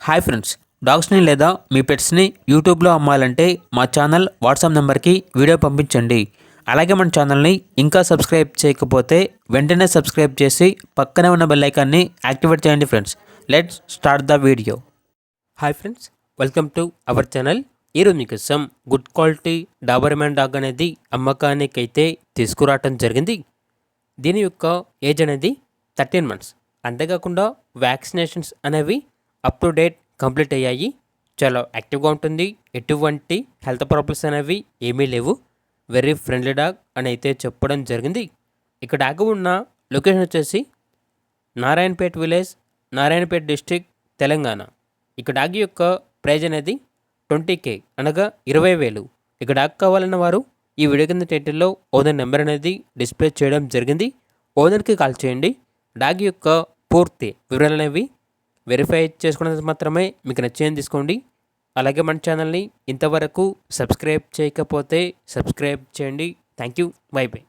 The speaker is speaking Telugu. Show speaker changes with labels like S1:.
S1: హాయ్ ఫ్రెండ్స్, డాగ్స్ని లేదా మీ పెట్స్ని యూట్యూబ్లో అమ్మాలంటే మా ఛానల్ వాట్సాప్ నెంబర్కి వీడియో పంపించండి. అలాగే మన ఛానల్ని ఇంకా సబ్స్క్రైబ్ చేయకపోతే వెంటనే సబ్స్క్రైబ్ చేసి పక్కనే ఉన్న బెల్ ఐకాన్ని యాక్టివేట్ చేయండి friends. Let's start the video. Hi friends, welcome to our channel. ఈరోజు మీకోసం గుడ్ క్వాలిటీ డాబర్మ్యాన్ డాగ్ అనేది అమ్మకానికైతే తీసుకురావటం జరిగింది. దీని యొక్క ఏజ్ అనేది 13 months. అంతేకాకుండా వ్యాక్సినేషన్స్ అనేవి అప్ టు డేట్ కంప్లీట్ అయ్యాయి. చాలా యాక్టివ్గా ఉంటుంది. ఎటువంటి హెల్త్ ప్రాబ్లమ్స్ అనేవి ఏమీ లేవు. వెరీ ఫ్రెండ్లీ డాగ్ అని అయితే చెప్పడం జరిగింది. ఇక్కడ డాగ్ ఉన్న లొకేషన్ వచ్చేసి నారాయణపేట్ విలేజ్, నారాయణపేట్ డిస్టిక్, తెలంగాణ. ఇక్కడ డాగ్ యొక్క ప్రైజ్ అనేది 20,000 అనగా 20,000. ఇక డాగ్ కావాలన్న వారు ఈ వీడియో కింద టైటిల్లో ఓనర్ నెంబర్ అనేది డిస్ప్లే చేయడం జరిగింది. ఓనర్కి కాల్ చేయండి. డాగ్ యొక్క పూర్తి వివరాలు అనేవి వెరిఫై చేసుకున్నది మాత్రమే మీకు నచ్చేది తీసుకోండి. అలాగే మన ఛానల్ని ఇంతవరకు సబ్స్క్రైబ్ చేయకపోతే సబ్స్క్రైబ్ చేయండి. Thank you. By by.